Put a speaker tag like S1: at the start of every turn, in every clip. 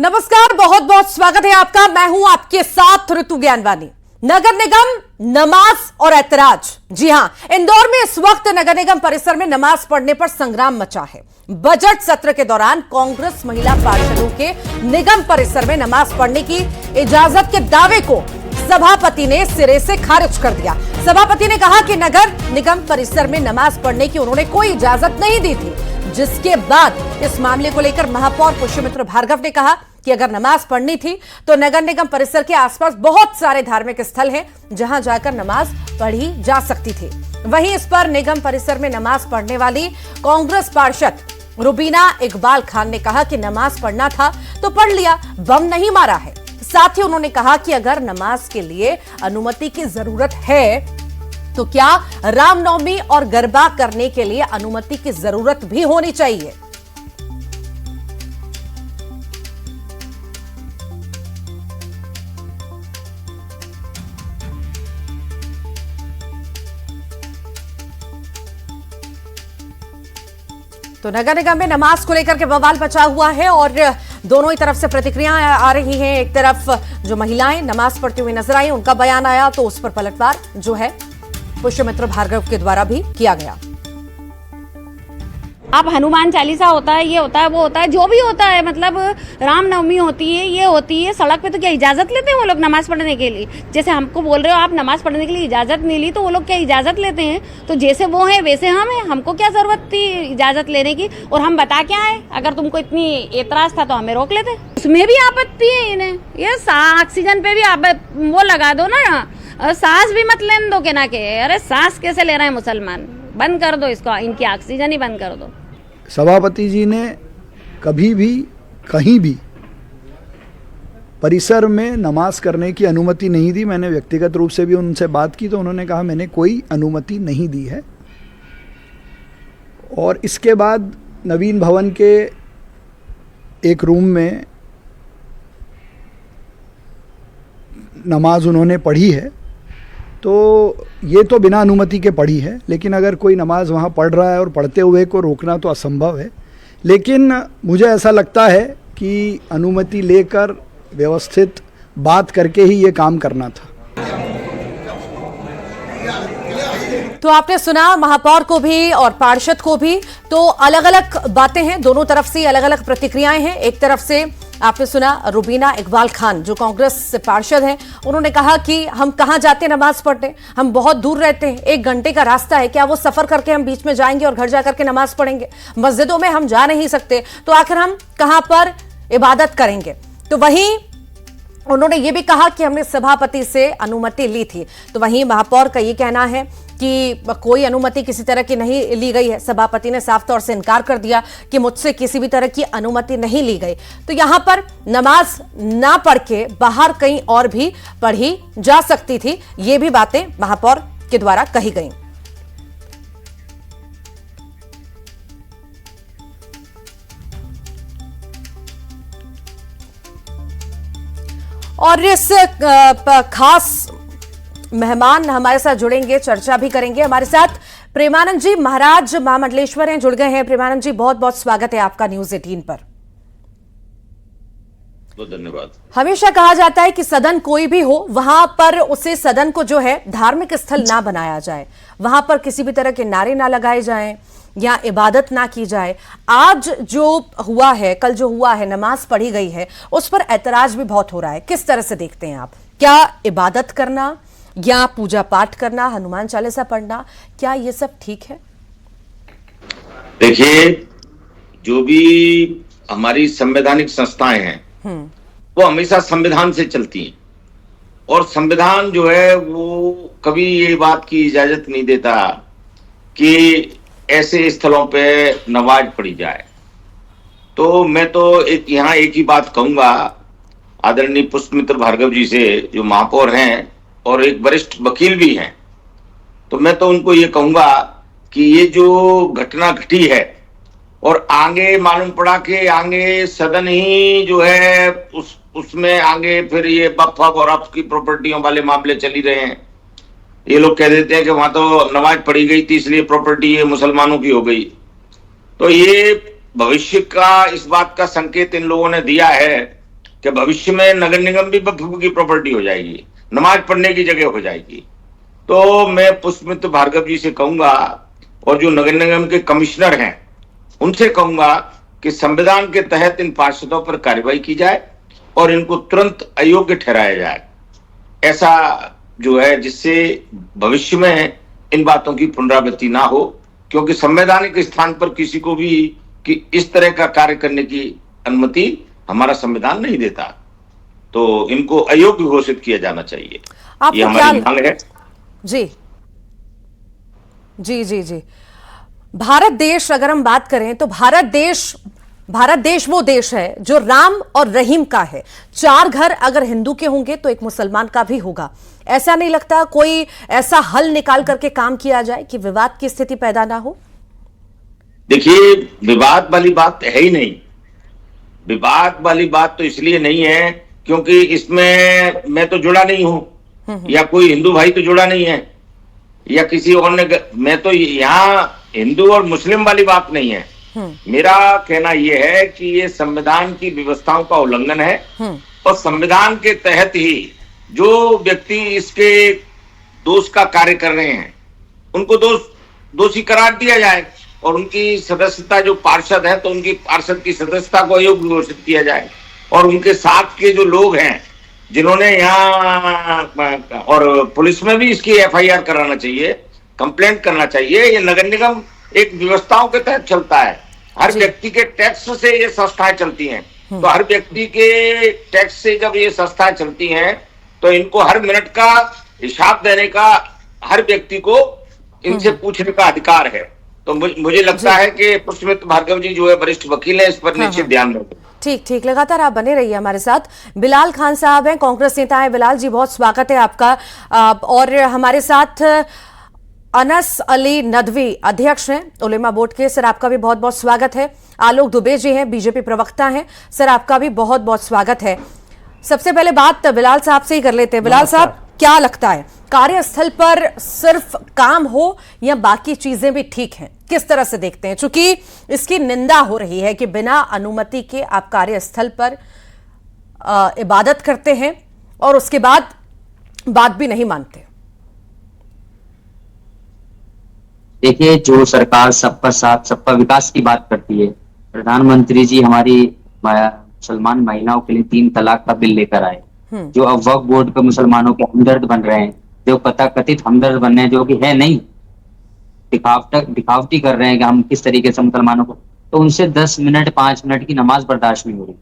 S1: नमस्कार, बहुत बहुत स्वागत है आपका। मैं हूं आपके साथ ऋतु ज्ञानवानी। नगर निगम, नमाज और ऐतराज। जी हां, इंदौर में इस वक्त नगर निगम परिसर में नमाज पढ़ने पर संग्राम मचा है। बजट सत्र के दौरान कांग्रेस महिला पार्षदों के निगम परिसर में नमाज पढ़ने की इजाजत के दावे को सभापति ने सिरे से खारिज कर दिया। सभापति ने कहा कि नगर निगम परिसर में नमाज पढ़ने की उन्होंने कोई इजाजत नहीं दी थी, जिसके बाद इस मामले को लेकर महापौर पुष्यमित्र भार्गव ने कहा कि अगर नमाज पढ़नी थी तो नगर निगम परिसर के आसपास बहुत सारे धार्मिक स्थल हैं जहां जाकर नमाज पढ़ी जा सकती थी। वहीं इस पर निगम परिसर में नमाज पढ़ने वाली कांग्रेस पार्षद रुबीना इकबाल खान ने कहा कि नमाज पढ़ना था तो पढ़ लिया, बम नहीं मारा है। साथ ही उन्होंने कहा कि अगर नमाज के लिए अनुमति की जरूरत है तो क्या रामनवमी और गरबा करने के लिए अनुमति की जरूरत भी होनी चाहिए। तो नगर निगम में नमाज को लेकर के बवाल मचा हुआ है और दोनों ही तरफ से प्रतिक्रियाएं आ रही हैं। एक तरफ जो महिलाएं नमाज पढ़ती हुई नजर आई, उनका बयान आया तो उस पर पलटवार जो है पुष्यमित्र भार्गव के द्वारा भी किया गया।
S2: अब हनुमान चालीसा होता है, ये होता है, वो होता है, जो भी होता है, मतलब रामनवमी होती है, ये होती है, सड़क पे तो क्या इजाजत लेते हैं वो लोग नमाज पढ़ने के लिए। जैसे हमको बोल रहे हो आप नमाज पढ़ने के लिए इजाजत नहीं ली, तो वो लोग क्या इजाजत लेते हैं? तो जैसे वो है वैसे हम हैं, हमको क्या जरूरत थी इजाजत लेने की? और हम बता क्या है, अगर तुमको इतनी एतराज था तो हमें रोक लेते। उसमें भी आपत्ति है इन्हें, ये ऑक्सीजन पे भी आप वो लगा दो ना, सांस भी मत लेने दो के ना के। अरे सांस कैसे ले रहे हैं मुसलमान? बंद कर दो इसको, इनकी ऑक्सीजन ही बंद कर दो।
S3: सभापति जी ने कभी भी कहीं भी परिसर में नमाज करने की अनुमति नहीं दी। मैंने व्यक्तिगत रूप से भी उनसे बात की तो उन्होंने कहा मैंने कोई अनुमति नहीं दी है। और इसके बाद नवीन भवन के एक रूम में नमाज उन्होंने पढ़ी है, तो ये तो बिना अनुमति के पढ़ी है। लेकिन अगर कोई नमाज वहाँ पढ़ रहा है और पढ़ते हुए को रोकना तो असंभव है। लेकिन मुझे ऐसा लगता है कि अनुमति लेकर व्यवस्थित बात करके ही ये काम करना था।
S1: तो आपने सुना महापौर को भी और पार्षद को भी, तो अलग अलग बातें हैं, दोनों तरफ से अलग अलग प्रतिक्रियाएं हैं। एक तरफ से आपने सुना रुबीना इकबाल खान जो कांग्रेस से पार्षद हैं, उन्होंने कहा कि हम कहां जाते नमाज पढ़ने, हम बहुत दूर रहते हैं, 1 घंटे का रास्ता है, क्या वो सफर करके हम बीच में जाएंगे और घर जाकर के नमाज पढ़ेंगे? मस्जिदों में हम जा नहीं सकते तो आखिर हम कहां पर इबादत करेंगे? तो वहीं उन्होंने ये भी कहा कि हमने सभापति से अनुमति ली थी। तो वहीं महापौर का ये कहना है कि कोई अनुमति किसी तरह की नहीं ली गई है। सभापति ने साफ तौर से इनकार कर दिया कि मुझसे किसी भी तरह की अनुमति नहीं ली गई। तो यहां पर नमाज ना पढ़ के बाहर कहीं और भी पढ़ी जा सकती थी। ये भी बातें महापौर के द्वारा कही गई। और इस खास मेहमान हमारे साथ जुड़ेंगे, चर्चा भी करेंगे। हमारे साथ प्रेमानंद जी महाराज महामंडलेश्वर हैं, जुड़ गए हैं। प्रेमानंद जी, बहुत बहुत स्वागत है आपका न्यूज़ 18 पर।
S4: बहुत धन्यवाद।
S1: हमेशा कहा जाता है कि सदन कोई भी हो, वहां पर उसे सदन को जो है धार्मिक स्थल ना बनाया जाए, वहां पर किसी भी तरह के नारे ना लगाए जाएं या इबादत ना की जाए। आज जो हुआ है, कल जो हुआ है, नमाज पढ़ी गई है, उस पर ऐतराज भी बहुत हो रहा है। किस तरह से देखते हैं आप? क्या इबादत करना या पूजा पाठ करना, हनुमान चालीसा पढ़ना, क्या ये सब ठीक है?
S4: देखिए, जो भी हमारी संवैधानिक संस्थाएं हैं वो हमेशा संविधान से चलती हैं और संविधान जो है वो कभी ये बात की इजाजत नहीं देता कि ऐसे स्थलों पे नमाज पढ़ी जाए। तो मैं तो यहाँ एक ही बात कहूंगा आदरणीय पुष्यमित्र भार्गव जी से, जो महापौर हैं और एक वरिष्ठ वकील भी हैं, तो मैं तो उनको ये कहूंगा कि ये जो घटना घटी है और आगे मालूम पड़ा कि आगे सदन ही जो है उसमें आगे फिर ये वक्फ और वक्फ की प्रॉपर्टियों वाले मामले चल ही रहे हैं। ये लोग कह देते हैं कि वहां तो नमाज पढ़ी गई थी इसलिए प्रॉपर्टी ये मुसलमानों की हो गई। तो ये भविष्य का इस बात का संकेत इन लोगों ने दिया है कि भविष्य में नगर निगम भी वक्फ की प्रॉपर्टी हो जाएगी, नमाज पढ़ने की जगह हो जाएगी। तो मैं पुष्पमित्र भार्गव जी से कहूंगा और जो नगर निगम के कमिश्नर हैं उनसे कहूंगा कि संविधान के तहत इन पार्षदों पर कार्रवाई की जाए और इनको तुरंत अयोग्य ठहराया जाए, ऐसा जो है, जिससे भविष्य में इन बातों की पुनरावृत्ति ना हो, क्योंकि संवैधानिक स्थान पर किसी को भी कि इस तरह का कार्य करने की अनुमति हमारा संविधान नहीं देता। तो इनको अयोग्य घोषित किया जाना चाहिए, ये हमारी मांग है।
S1: जी जी जी जी। भारत देश अगर हम बात करें तो भारत देश वो देश है जो राम और रहीम का है। 4 घर अगर हिंदू के होंगे तो एक मुसलमान का भी होगा। ऐसा नहीं लगता कोई ऐसा हल निकाल करके काम किया जाए कि विवाद की स्थिति पैदा ना हो?
S4: देखिए, विवाद वाली बात है ही नहीं। विवाद वाली बात तो इसलिए नहीं है क्योंकि इसमें मैं तो जुड़ा नहीं हूं या कोई हिंदू भाई तो जुड़ा नहीं है या किसी और ने, मैं तो यहाँ हिंदू और मुस्लिम वाली बात नहीं है। मेरा कहना यह है कि ये संविधान की व्यवस्थाओं का उल्लंघन है और संविधान के तहत ही जो व्यक्ति इसके दोष का कार्य कर रहे हैं उनको दोषी करार दिया जाए और उनकी सदस्यता, जो पार्षद है तो उनकी पार्षद की सदस्यता को अयोग्य घोषित किया जाए और उनके साथ के जो लोग हैं जिन्होंने यहाँ, और पुलिस में भी इसकी FIR कराना चाहिए, कंप्लेंट करना चाहिए। ये नगर निगम एक व्यवस्थाओं के तहत चलता है, हर व्यक्ति के टैक्स से ये संस्थाएं चलती हैं। तो हर व्यक्ति के टैक्स से जब ये संस्थाएं चलती हैं तो इनको हर मिनट का हिसाब देने का हर व्यक्ति को इनसे पूछने का अधिकार है। तो मुझे लगता है कि पुष्पमित्र भार्गव जी जो है वरिष्ठ वकील है, इस पर निश्चित ध्यान दें।
S1: ठीक ठीक, लगातार आप बने रहिए हमारे साथ। बिलाल खान साहब हैं, कांग्रेस नेता हैं। बिलाल जी, बहुत स्वागत है आपका। और हमारे साथ अनस अली नदवी अध्यक्ष हैं उलेमा बोर्ड के। सर, आपका भी बहुत बहुत स्वागत है। आलोक दुबे जी हैं, बीजेपी प्रवक्ता हैं। सर, आपका भी बहुत बहुत स्वागत है। सबसे पहले बात बिलाल साहब से ही कर लेते हैं। बिलाल साहब, क्या लगता है कार्यस्थल पर सिर्फ काम हो या बाकी चीजें भी ठीक हैं? किस तरह से देखते हैं? चूंकि इसकी निंदा हो रही है कि बिना अनुमति के आप कार्यस्थल पर इबादत करते हैं और उसके बाद बात भी नहीं मानते।
S5: देखिए, जो सरकार सबका साथ सबका विकास की बात करती है, प्रधानमंत्री जी हमारी मुसलमान महिलाओं के लिए 3 तलाक का बिल लेकर आए, जो अब वक्फ बोर्ड पे मुसलमानों के हमदर्द बन रहे हैं, जो कथित हमदर्द बन रहे हैं, जो कि है नहीं, दिखावटी कर रहे हैं कि हम किस तरीके से मुसलमानों को, तो उनसे 10 मिनट 5 मिनट की नमाज बर्दाश्त नहीं हो रही।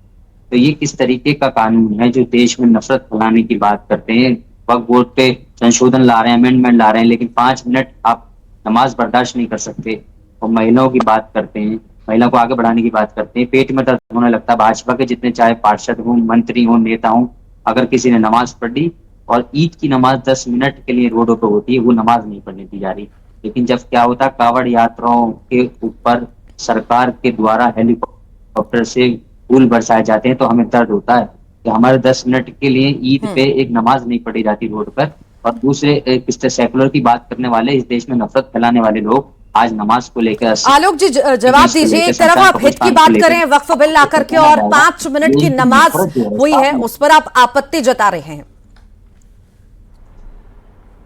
S5: तो ये किस तरीके का कानून है जो देश में नफरत फैलाने की बात करते हैं? वक्फ बोर्ड पे संशोधन ला रहे हैं, अमेंडमेंट ला रहे हैं, लेकिन 5 मिनट आप नमाज बर्दाश्त नहीं कर सकते। और महिलाओं की बात करते हैं, महिला को आगे बढ़ाने की बात करते हैं। पेट में दर्द होने लगता है। भाजपा के जितने चाहे पार्षद हों, मंत्री हों, नेता हों, अगर किसी ने नमाज पढ़ ली और ईद की नमाज 10 मिनट के लिए रोडों पर होती है, वो नमाज नहीं पढ़ने दी जा रही। लेकिन जब क्या होता है, कावड़ यात्राओं के ऊपर सरकार के द्वारा हेलीकॉप्टर से फूल बरसाए जाते हैं, तो हमें दर्द होता है कि हमारे 10 मिनट के लिए ईद पे एक नमाज नहीं पढ़ी जाती रोड पर। और दूसरे किस सेकुलर की बात करने वाले, इस देश में नफरत फैलाने वाले लोग आज नमाज को लेकर।
S1: आलोक जी, जवाब दीजिए। एक तरफ आप हित की बात करें वक्फ बिल लाकर के और 5 मिनट की नमाज हुई है, उस पर आप आपत्ति जता रहे हैं।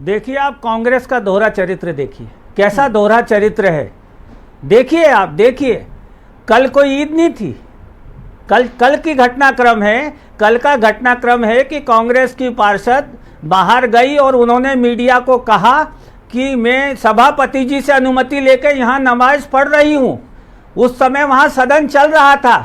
S6: देखिए, आप कांग्रेस का दोहरा चरित्र देखिए, कैसा दोहरा चरित्र है। देखिए, आप देखिए, कल कोई ईद नहीं थी। कल की घटनाक्रम है, कल का घटनाक्रम है कि कांग्रेस की पार्षद बाहर गई और उन्होंने मीडिया को कहा कि मैं सभापति जी से अनुमति लेकर यहाँ नमाज पढ़ रही हूँ। उस समय वहाँ सदन चल रहा था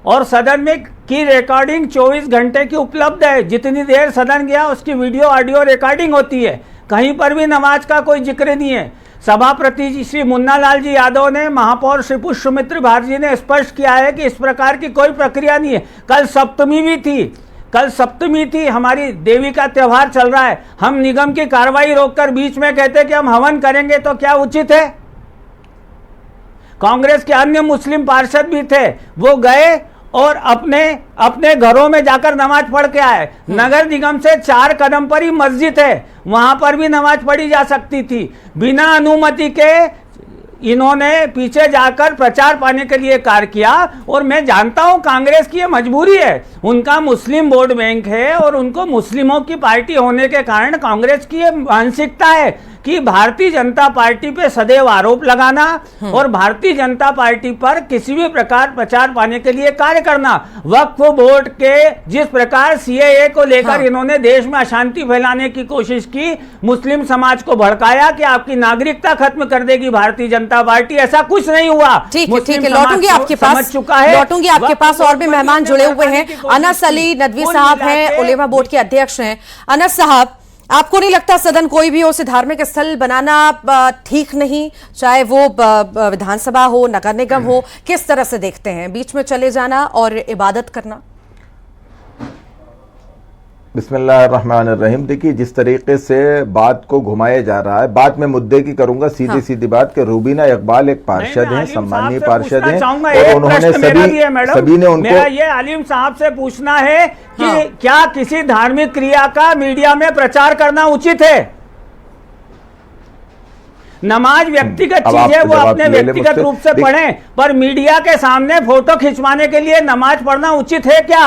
S6: और सदन में की रिकॉर्डिंग 24 घंटे की उपलब्ध है। जितनी देर सदन गया उसकी वीडियो ऑडियो रिकॉर्डिंग होती है। कहीं पर भी नमाज का कोई जिक्र नहीं है। सभापति जी श्री मुन्ना लाल जी यादव ने, महापौर श्री पुष्पमित्र भार्गव जी ने स्पष्ट किया है कि इस प्रकार की कोई प्रक्रिया नहीं है। कल सप्तमी थी, हमारी देवी का त्यौहार चल रहा है। हम निगम की कार्रवाई रोककर बीच में कहते कि हम हवन करेंगे तो क्या उचित है? कांग्रेस के अन्य मुस्लिम पार्षद भी थे, वो गए और अपने घरों में जाकर नमाज पढ़ के आए। नगर निगम से 4 कदम पर ही मस्जिद है, वहां पर भी नमाज पढ़ी जा सकती थी। बिना अनुमति के इन्होंने पीछे जाकर प्रचार पाने के लिए कार्य किया। और मैं जानता हूं कांग्रेस की ये मजबूरी है, उनका मुस्लिम वोट बैंक है और उनको मुस्लिमों की पार्टी होने के कारण कांग्रेस की ये मानसिकता है कि भारतीय जनता पार्टी पे सदैव आरोप लगाना और भारतीय जनता पार्टी पर किसी भी प्रकार प्रचार पाने के लिए कार्य करना। वक्फ बोर्ड के जिस प्रकार सीएए को लेकर इन्होंने देश में अशांति फैलाने की कोशिश की, मुस्लिम समाज को भड़काया कि आपकी नागरिकता खत्म कर देगी भारतीय जनता पार्टी, ऐसा कुछ नहीं हुआ।
S1: ठीक है, लौटूंगी आपके पास, लौटूंगी आपके पास। और भी मेहमान जुड़े हुए हैं। अनस अली नदवी साहब हैं, उलेमा बोर्ड के अध्यक्ष हैं। अनस साहब, आपको नहीं लगता सदन कोई भी हो उसे धार्मिक स्थल बनाना ठीक नहीं, चाहे वो विधानसभा हो, नगर निगम हो, किस तरह से देखते हैं बीच में चले जाना और इबादत करना?
S7: बिस्मिल्लाहिर्रहमानिर्रहीम। देखिए, जिस तरीके से बात को घुमाया जा रहा है, बात में मुद्दे की करूंगा, सीधी सीधी बात कि रूबीना इकबाल एक पार्षद हैं, सम्मानीय पार्षद हैं और उन्होंने सभी ने उनको,
S6: मेरा ये आलिम साहब से पूछना है कि क्या किसी धार्मिक क्रिया का मीडिया में प्रचार करना उचित है? नमाज व्यक्तिगत चीज है, वो अपने व्यक्तिगत रूप से पढ़ें, पर मीडिया के सामने फोटो खिंचवाने के लिए नमाज पढ़ना उचित है क्या?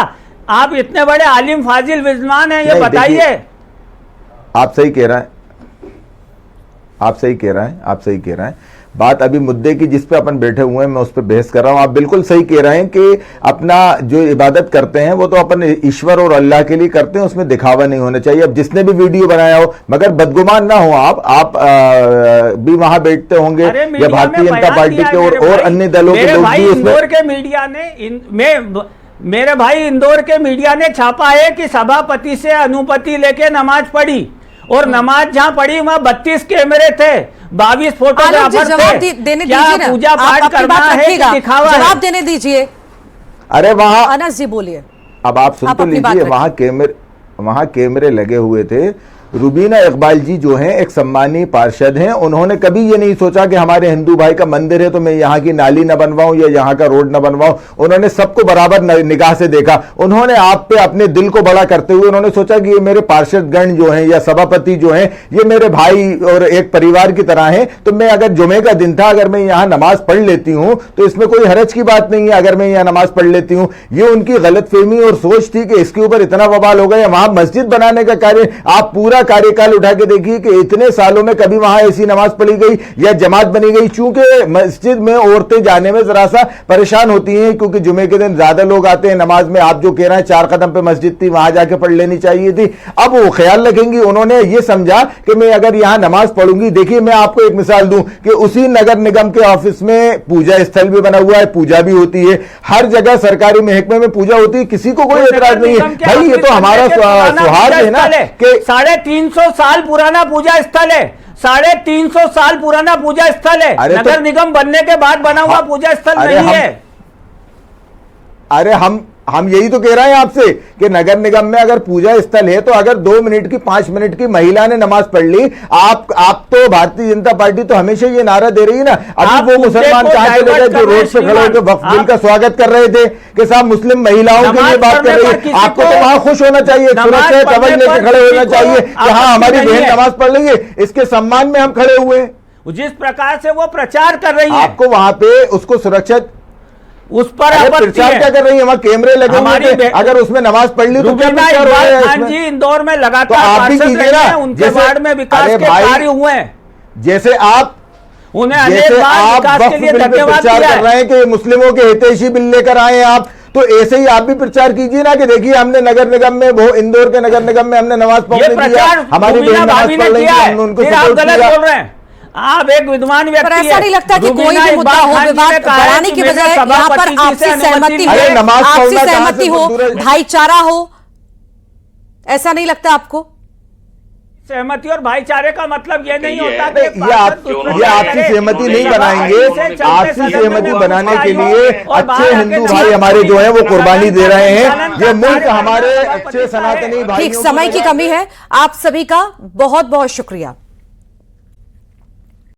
S6: आप इतने बड़े आलिम फाजिल विद्वान हैं, ये बताइए।
S7: आप सही कह रहे हैं, आप सही कह रहे हैं। बात अभी मुद्दे की जिस पे अपन बैठे हुए हैं, मैं उस पर बहस कर रहा हूं। आप बिल्कुल सही कह रहे हैं कि अपना जो इबादत करते हैं वो तो अपन ईश्वर और अल्लाह के लिए करते हैं, उसमें दिखावा नहीं होना चाहिए। अब जिसने भी वीडियो बनाया हो, मगर बदगुमान ना हो आप भी वहां बैठते होंगे या भारतीय जनता पार्टी के और अन्य दलों के लोग भी
S6: इंदौर के मीडिया ने मेरे भाई इंदौर के मीडिया ने छापा है कि सभापति से अनुमति लेके नमाज पढ़ी और नमाज जहां पढ़ी वहां 32 कैमरे थे, 22 फोटोग्राफर थे।
S1: देने
S6: क्या
S1: दीजिए ना,
S6: पूजा पाठ करना है कि दिखावा है?
S1: जवाब देने दीजिए।
S7: अरे वहां
S1: अनस जी बोलिए।
S7: अब आप सुन तो लीजिए, वहां कैमरे लगे हुए थे। रूबीना इकबाल जी जो हैं एक सम्मानीय पार्षद हैं, उन्होंने कभी ये नहीं सोचा कि हमारे हिंदू भाई का मंदिर है तो मैं यहाँ की नाली न बनवाऊं या यहाँ का रोड न बनवाऊं। उन्होंने सबको बराबर निगाह से देखा। उन्होंने आप पे अपने दिल को बड़ा करते हुए उन्होंने सोचा कि ये मेरे पार्षदगण जो हैं या सभापति जो हैं ये मेरे भाई और एक परिवार की तरह हैं, तो मैं अगर जुमे का दिन था, अगर मैं यहाँ नमाज पढ़ लेती हूँ तो इसमें कोई हरज की बात नहीं है अगर मैं यहाँ नमाज पढ़ लेती हूँ। ये उनकी गलतफहमी और सोच थी कि इसके ऊपर इतना बवाल हो गया। वहां मस्जिद बनाने का कार्य आप पूरा कार्यकाल उठा के देखिए कि इतने सालों में कभी वहां ऐसी नमाज पढ़ी गई या जमात बनी गई। चूंकि मस्जिद में औरतें जाने में जरा सा परेशान होती हैं क्योंकि जुमे के दिन ज्यादा लोग आते हैं नमाज में। आप जो कह रहे हैं 4 कदम पे मस्जिद थी, वहां जाके पढ़ लेनी चाहिए थी। अब वो ख्याल रखेंगी, उन्होंने ये समझा कि मैं अगर यहां नमाज पढ़ूंगी। देखिए, मैं आपको एक मिसाल दूं कि उसी नगर निगम के ऑफिस में पूजा स्थल भी बना हुआ है, पूजा भी होती है, हर जगह सरकारी महकमे में पूजा होती है, किसी को कोई एतराज नहीं है। भाई ये तो हमारा सौहार्द है ना कि
S6: 350 साल पुराना पूजा स्थल है, 350 साल पुराना पूजा स्थल है। नगर निगम बनने के बाद बना हुआ पूजा स्थल नहीं है।
S7: अरे हम यही तो कह रहे हैं आपसे कि नगर निगम में अगर पूजा स्थल है तो अगर 2 मिनट की 5 मिनट की महिला ने नमाज पढ़ ली, आप तो भारतीय जनता पार्टी तो हमेशा ये नारा दे रही है ना। अभी वो मुसलमान कहां चले गए जो रोड पे खड़े होकर वक्फ बिल का स्वागत कर रहे थे कि साहब मुस्लिम महिलाओं के लिए बात कर रही है। आपको तो वहां खुश होना चाहिए, सुरक्षा कवच लेकर खड़े होना चाहिए कि हाँ हमारी बहन नमाज पढ़ रही है, इसके सम्मान में हम खड़े हुए हैं।
S6: जिस प्रकार से वो प्रचार कर रही है,
S7: आपको वहां पे उसको सुरक्षित
S6: उस पर
S7: प्रचार क्या कर रही है? वहां कैमरे लगे हुए थे, अगर उसमें नमाज पढ़ ली तो क्या प्रचार हो रहा है?
S6: खान जी इंदौर में लगातार आप भी कीजिए ना, उनके वार्ड में विकास के कार्य हुए हैं,
S7: जैसे आप
S6: उन्हें अनेक बार विकास के लिए धन्यवाद
S7: प्रचार कर रहे हैं कि मुस्लिमों के हितैषी बिल लेकर आए आप, तो ऐसे ही आप भी प्रचार कीजिए ना कि देखिए हमने नगर निगम में, वो इंदौर के नगर निगम में हमने नमाज पढ़ने दिया, हमारी बहन नमाज पढ़ रही है, हमने उनको सपोर्ट किया।
S6: आप एक विद्वान व्यक्ति
S1: पर ऐसा नहीं लगता कि कोई भी मुद्दा हो, विवाद बढ़ाने की बजाय यहाँ पर आपसी सहमति हो, भाईचारा हो, ऐसा नहीं लगता आपको?
S6: सहमति और भाईचारे का मतलब ये नहीं होता कि
S7: ये आपसी सहमति नहीं बनाएंगे। आपसी सहमति बनाने के लिए अच्छे हिंदू भाई हमारे जो है वो कुर्बानी दे रहे हैं। ये मुल्क हमारे अच्छे सनातनी भाई।
S1: ठीक, समय की कमी है। आप सभी का बहुत बहुत शुक्रिया।